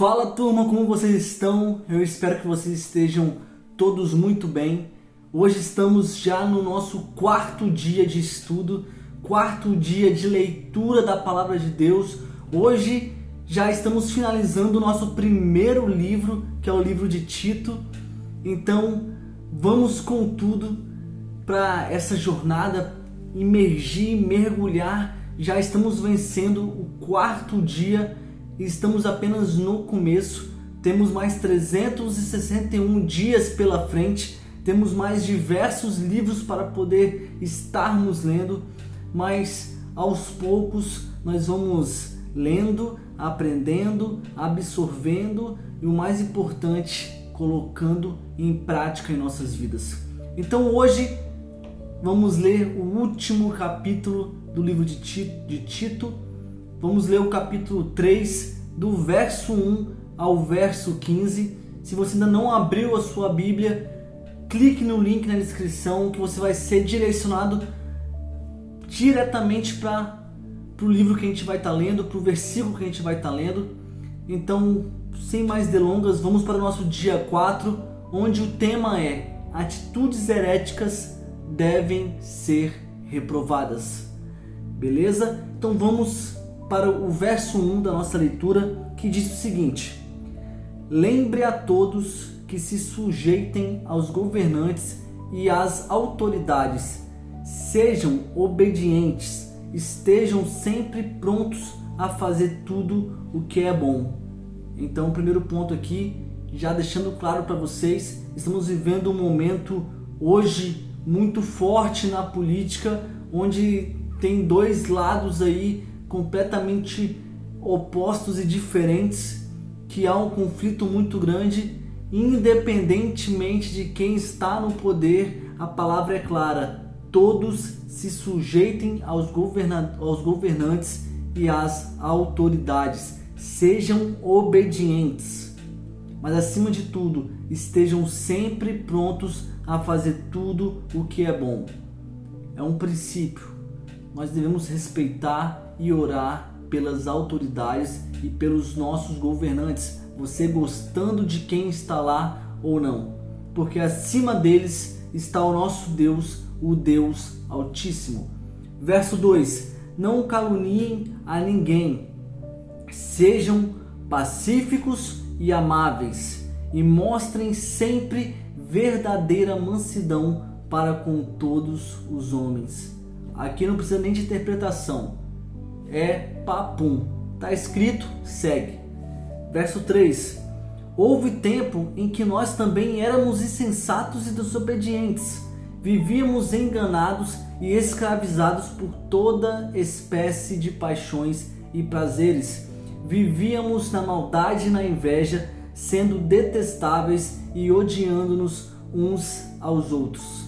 Fala turma, como vocês estão? Eu espero que vocês estejam todos muito bem. Hoje estamos já no nosso quarto dia de estudo, quarto dia de leitura da Palavra de Deus. Hoje já estamos finalizando o nosso primeiro livro, que é o livro de Tito. Então vamos com tudo para essa jornada, imergir, mergulhar. Já estamos vencendo o quarto dia e estamos apenas no começo. Temos mais 361 dias pela frente, temos mais diversos livros para poder estarmos lendo, mas aos poucos nós vamos lendo, aprendendo, absorvendo e o mais importante, colocando em prática em nossas vidas. Então hoje vamos ler o último capítulo do livro de Tito. Vamos ler o capítulo 3, do verso 1 ao verso 15. Se você ainda não abriu a sua Bíblia, clique no link na descrição que você vai ser direcionado diretamente para o livro que a gente vai estar lendo, para o versículo que a gente vai estar lendo. Então, sem mais delongas, vamos para o nosso dia 4, onde o tema é: atitudes heréticas devem ser reprovadas. Beleza? Então vamos para o verso 1 da nossa leitura, que diz o seguinte: lembre a todos que se sujeitem aos governantes e às autoridades, sejam obedientes, estejam sempre prontos a fazer tudo o que é bom. Então, o primeiro ponto aqui, já deixando claro para vocês, estamos vivendo um momento hoje muito forte na política, onde tem dois lados aí completamente opostos e diferentes, que há um conflito muito grande, independentemente de quem está no poder. A palavra é clara: todos se sujeitem aos governantes e às autoridades, sejam obedientes, mas acima de tudo, estejam sempre prontos a fazer tudo o que é bom. É um princípio. Nós devemos respeitar e orar pelas autoridades e pelos nossos governantes, você gostando de quem está lá ou não, porque acima deles está o nosso Deus, o Deus Altíssimo. Verso 2: não caluniem a ninguém, sejam pacíficos e amáveis, e mostrem sempre verdadeira mansidão para com todos os homens. Aqui não precisa nem de interpretação, é papum, está escrito, segue. Verso 3: houve tempo em que nós também éramos insensatos e desobedientes, vivíamos enganados e escravizados por toda espécie de paixões e prazeres, vivíamos na maldade e na inveja, sendo detestáveis e odiando-nos uns aos outros.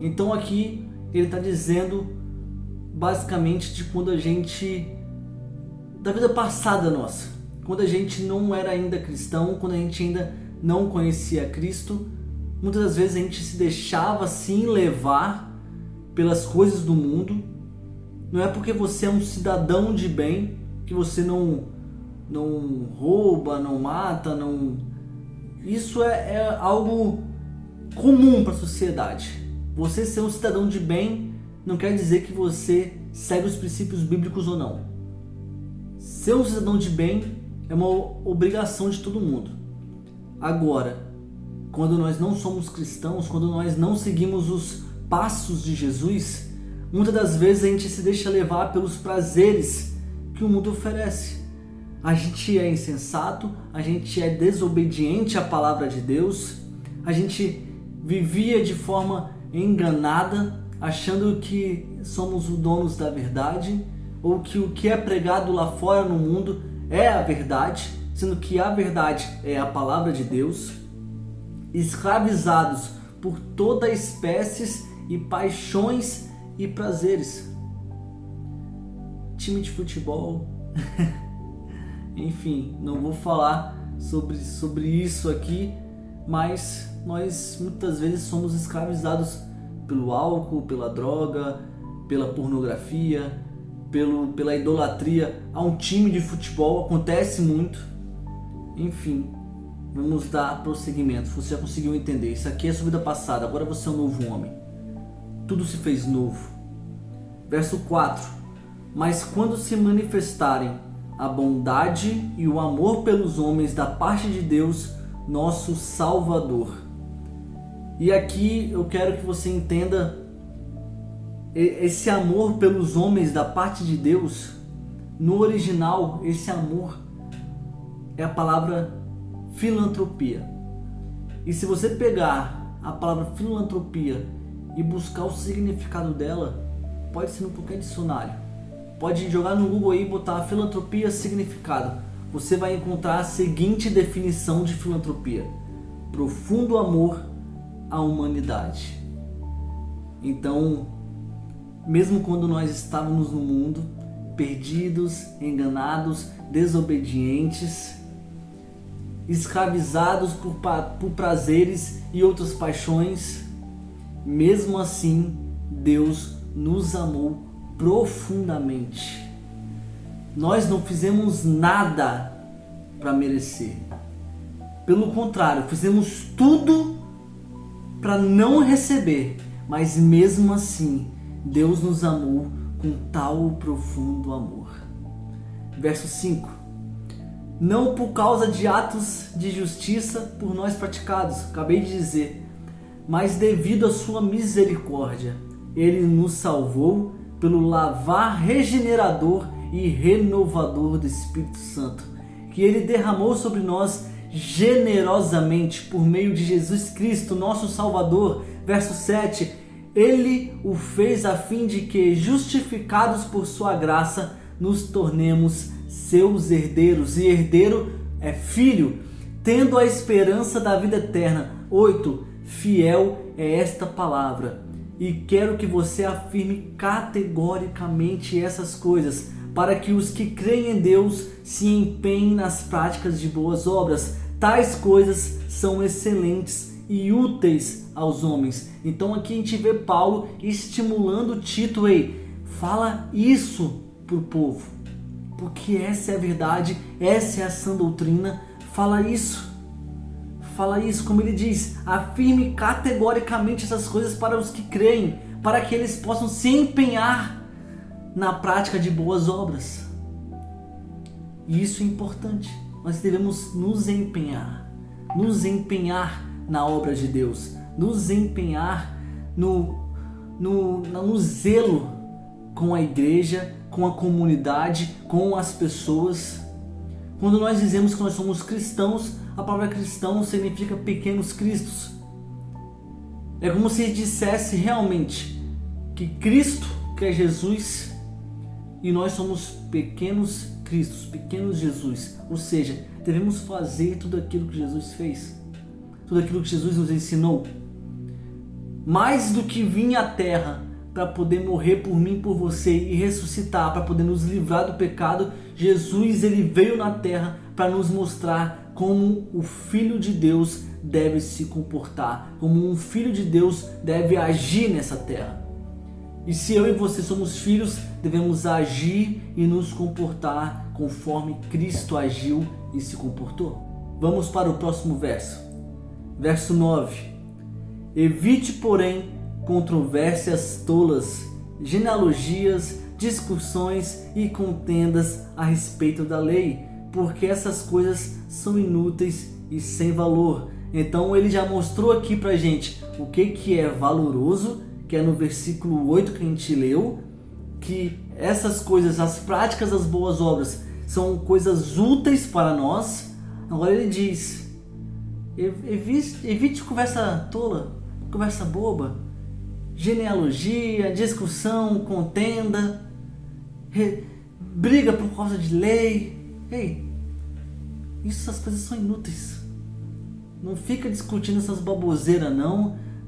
Então aqui ele está dizendo basicamente de quando a gente, da vida passada nossa, quando a gente não era ainda cristão, quando a gente ainda não conhecia Cristo. Muitas das vezes a gente se deixava assim levar pelas coisas do mundo. Não é porque você é um cidadão de bem que você não rouba, não mata, não... Isso é algo comum para a sociedade. Você ser um cidadão de bem não quer dizer que você segue os princípios bíblicos ou não. Ser um cidadão de bem é uma obrigação de todo mundo. Agora, quando nós não somos cristãos, quando nós não seguimos os passos de Jesus, muitas das vezes a gente se deixa levar pelos prazeres que o mundo oferece. A gente é insensato, a gente é desobediente à palavra de Deus, a gente vivia de forma enganada, achando que somos os donos da verdade, ou que o que é pregado lá fora no mundo é a verdade, sendo que a verdade é a palavra de Deus. Escravizados por toda espécies e paixões e prazeres. Time de futebol, enfim, não vou falar sobre isso aqui, mas nós muitas vezes somos escravizados pelo álcool, pela droga, pela pornografia, pela idolatria a um time de futebol. Acontece muito. Enfim, vamos dar prosseguimento. Você já conseguiu entender. Isso aqui é sua vida passada, agora você é um novo homem. Tudo se fez novo. Verso 4. Mas quando se manifestarem a bondade e o amor pelos homens da parte de Deus, nosso Salvador. E aqui eu quero que você entenda esse amor pelos homens da parte de Deus. No original, esse amor é a palavra filantropia. E se você pegar a palavra filantropia e buscar o significado dela, pode ser no qualquer dicionário. Pode jogar no Google aí e botar filantropia significado. Você vai encontrar a seguinte definição de filantropia: profundo amor à humanidade. Então, mesmo quando nós estávamos no mundo, perdidos, enganados, desobedientes, escravizados por prazeres e outras paixões, mesmo assim, Deus nos amou profundamente. Nós não fizemos nada para merecer. Pelo contrário, fizemos tudo para não receber, mas mesmo assim, Deus nos amou com tal profundo amor. Verso 5. Não por causa de atos de justiça por nós praticados, acabei de dizer, mas devido à sua misericórdia, Ele nos salvou pelo lavar regenerador e renovador do Espírito Santo, que Ele derramou sobre nós generosamente por meio de Jesus Cristo, nosso Salvador. Verso 7. Ele o fez a fim de que, justificados por sua graça, nos tornemos seus herdeiros. E herdeiro é filho, tendo a esperança da vida eterna. 8. Fiel é esta palavra. E quero que você afirme categoricamente essas coisas, para que os que creem em Deus se empenhem nas práticas de boas obras. Tais coisas são excelentes e úteis aos homens. Então aqui a gente vê Paulo estimulando Tito: ei, fala isso para o povo, porque essa é a verdade, essa é a sã doutrina. Fala isso, como ele diz, afirme categoricamente essas coisas para os que creem, para que eles possam se empenhar na prática de boas obras. E isso é importante. Nós devemos nos empenhar na obra de Deus, nos empenhar no zelo com a igreja, com a comunidade, com as pessoas. Quando nós dizemos que nós somos cristãos, a palavra cristão significa pequenos cristos. É como se dissesse realmente que Cristo, que é Jesus, e nós somos pequenos cristos, pequenos Jesus. Ou seja, devemos fazer tudo aquilo que Jesus fez, tudo aquilo que Jesus nos ensinou. Mais do que vir à terra para poder morrer por mim, por você e ressuscitar, para poder nos livrar do pecado, Jesus, ele veio na terra para nos mostrar como o Filho de Deus deve se comportar, como um Filho de Deus deve agir nessa terra. E se eu e você somos filhos, devemos agir e nos comportar conforme Cristo agiu e se comportou. Vamos para o próximo verso. Verso 9. Evite, porém, controvérsias tolas, genealogias, discussões e contendas a respeito da lei, porque essas coisas são inúteis e sem valor. Então ele já mostrou aqui pra gente o que é valoroso, que é no versículo 8 que a gente leu, que essas coisas, as práticas das boas obras, são coisas úteis para nós. Agora ele diz: evite conversa tola, conversa boba, genealogia, discussão, contenda, briga por causa de lei. Ei, essas coisas são inúteis. Não fica discutindo essas baboseiras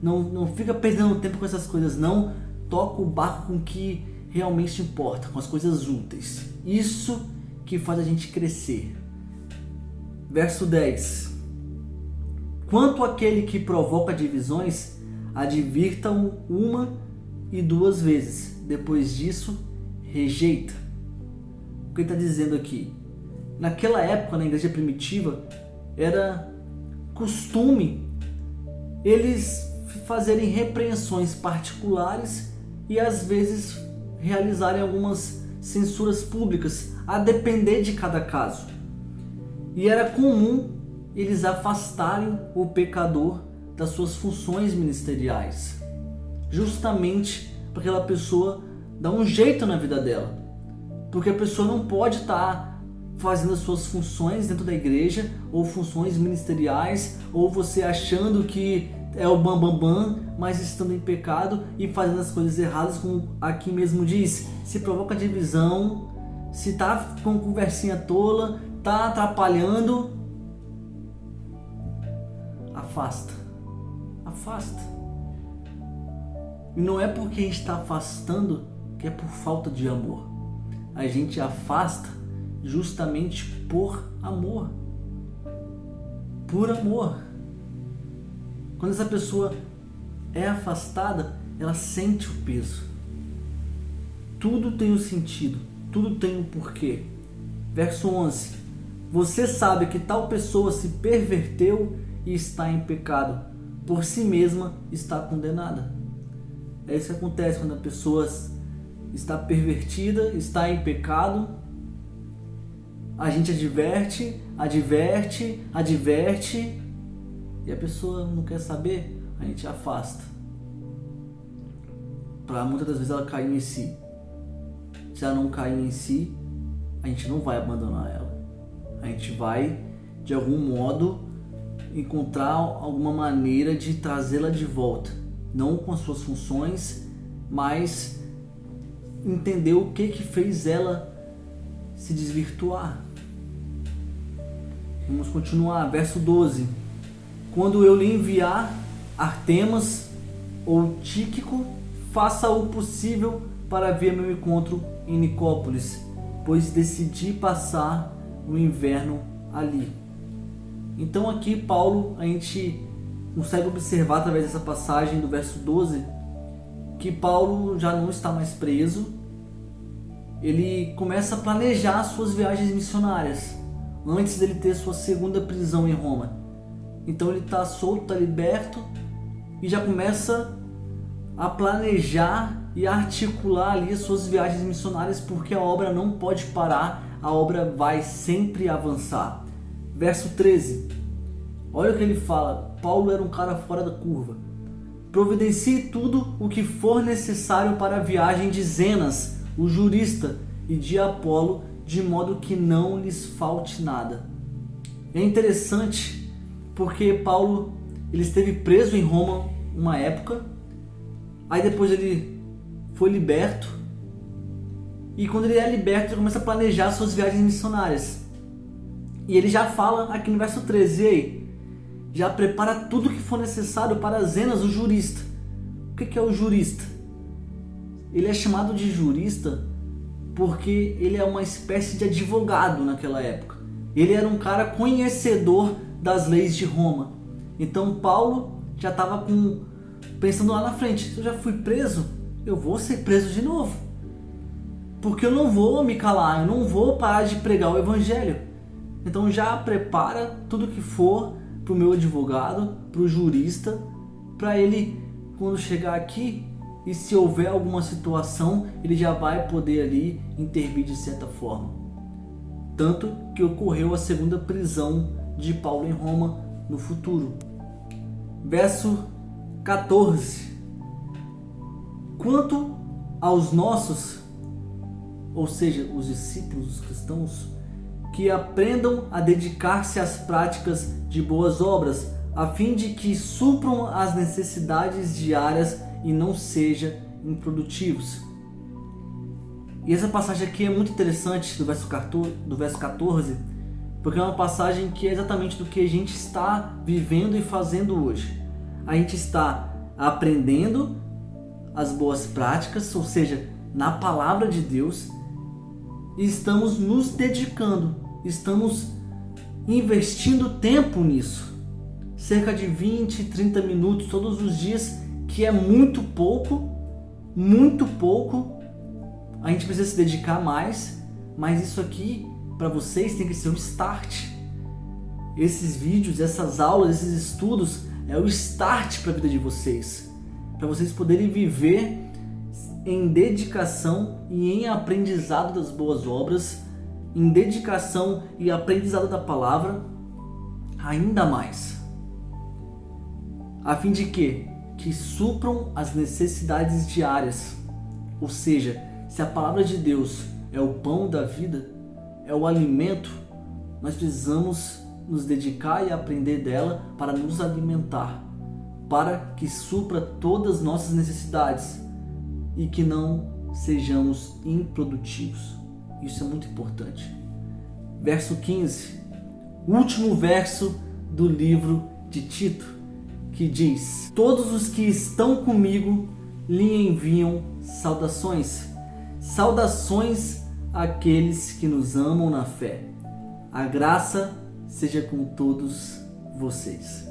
não fica perdendo tempo com essas coisas não. Toca o barco com o que realmente importa, com as coisas úteis. Isso que faz a gente crescer. Verso 10. Quanto àquele que provoca divisões, advirta-o 1 e 2 vezes. Depois disso, rejeita. O que ele está dizendo aqui? naquela época, na igreja primitiva, era costume eles fazerem repreensões particulares e às vezes realizarem algumas censuras públicas, a depender de cada caso. E era comum eles afastarem o pecador das suas funções ministeriais, justamente para aquela pessoa dar um jeito na vida dela, porque a pessoa não pode estar fazendo as suas funções dentro da igreja, ou funções ministeriais, ou você achando que é o bambambam, mas estando em pecado e fazendo as coisas erradas, como aqui mesmo diz, se provoca divisão, se tá com conversinha tola, tá atrapalhando, afasta. E não é porque a gente está afastando que é por falta de amor. A gente afasta justamente por amor. Por amor. Quando essa pessoa é afastada, ela sente o peso. Tudo tem um sentido, tudo tem um porquê. Verso 11. Você sabe que tal pessoa se perverteu e está em pecado, por si mesma está condenada. É isso que acontece quando a pessoa está pervertida, está em pecado. A gente adverte, e a pessoa não quer saber, a gente afasta. Para muitas das vezes ela cair em si. Se ela não cair em si, a gente não vai abandonar ela. A gente vai, de algum modo, encontrar alguma maneira de trazê-la de volta. Não com as suas funções, mas entender o que fez ela se desvirtuar. Vamos continuar, verso 12. Quando eu lhe enviar Artemas ou Tíquico, faça o possível para vir meu encontro em Nicópolis, pois decidi passar o inverno ali. Então aqui Paulo, a gente consegue observar através dessa passagem do verso 12, que Paulo já não está mais preso. Ele começa a planejar suas viagens missionárias, antes dele ter sua segunda prisão em Roma. Então ele está solto, está liberto, e já começa a planejar e articular ali as suas viagens missionárias, porque a obra não pode parar, a obra vai sempre avançar. Verso 13, olha o que ele fala. Paulo era um cara fora da curva. Providencie tudo o que for necessário para a viagem de Zenas, o jurista, e de Apolo, de modo que não lhes falte nada. É interessante porque Paulo ele esteve preso em Roma uma época, aí depois ele foi liberto, e quando ele é liberto ele começa a planejar suas viagens missionárias. E ele já fala aqui no verso 13, e aí, já prepara tudo que for necessário para Zenas, o jurista. O que é o jurista? Ele é chamado de jurista porque ele é uma espécie de advogado naquela época. Ele era um cara conhecedor das leis de Roma. Então Paulo já estava pensando lá na frente, se eu já fui preso, eu vou ser preso de novo. Porque eu não vou me calar, eu não vou parar de pregar o evangelho. Então já prepara tudo que for para o meu advogado, para o jurista, para ele, quando chegar aqui, e se houver alguma situação, ele já vai poder ali intervir de certa forma. Tanto que ocorreu a segunda prisão de Paulo em Roma no futuro. Verso 14. Quanto aos nossos, ou seja, os discípulos, os cristãos, que aprendam a dedicar-se às práticas de boas obras, a fim de que supram as necessidades diárias e não sejam improdutivos. E essa passagem aqui é muito interessante do verso 14, porque é uma passagem que é exatamente do que a gente está vivendo e fazendo hoje. A gente está aprendendo as boas práticas, ou seja, na palavra de Deus, e estamos nos dedicando, estamos investindo tempo nisso. Cerca de 20, 30 minutos todos os dias, que é muito pouco. A gente precisa se dedicar mais, mas isso aqui para vocês tem que ser um start. Esses vídeos, essas aulas, esses estudos é o start para a vida de vocês, para vocês poderem viver em dedicação e em aprendizado das boas obras, em dedicação e aprendizado da palavra ainda mais, a fim de que supram as necessidades diárias. Ou seja, se a palavra de Deus é o pão da vida, é o alimento, nós precisamos nos dedicar e aprender dela para nos alimentar, para que supra todas as nossas necessidades e que não sejamos improdutivos. Isso é muito importante. Verso 15, último verso do livro de Tito, que diz: todos os que estão comigo lhe enviam saudações. Saudações àqueles que nos amam na fé. A graça seja com todos vocês.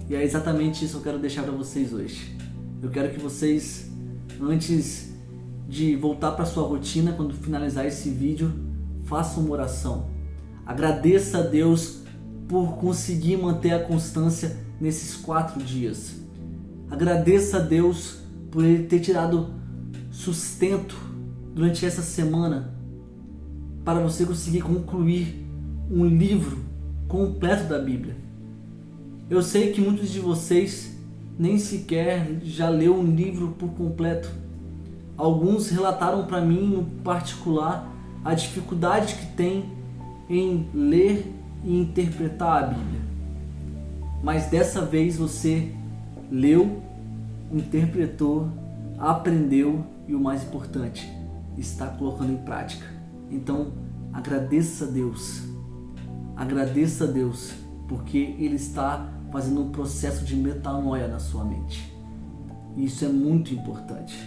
E é exatamente isso que eu quero deixar para vocês hoje. Eu quero que vocês, antes de voltar para sua rotina, quando finalizar esse vídeo, façam uma oração. Agradeça a Deus por conseguir manter a constância nesses 4 dias. Agradeça a Deus por Ele ter tirado sustento durante essa semana para você conseguir concluir um livro completo da Bíblia. Eu sei que muitos de vocês nem sequer já leu um livro por completo. Alguns relataram para mim, no particular, a dificuldade que tem em ler e interpretar a Bíblia. Mas dessa vez você leu, interpretou, aprendeu e o mais importante, está colocando em prática. Então agradeça a Deus. Agradeça a Deus, porque Ele está fazendo um processo de metanoia na sua mente. E isso é muito importante.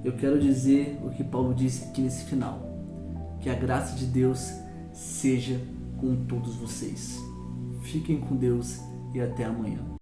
Eu quero dizer o que Paulo disse aqui nesse final: que a graça de Deus seja com todos vocês. Fiquem com Deus e até amanhã.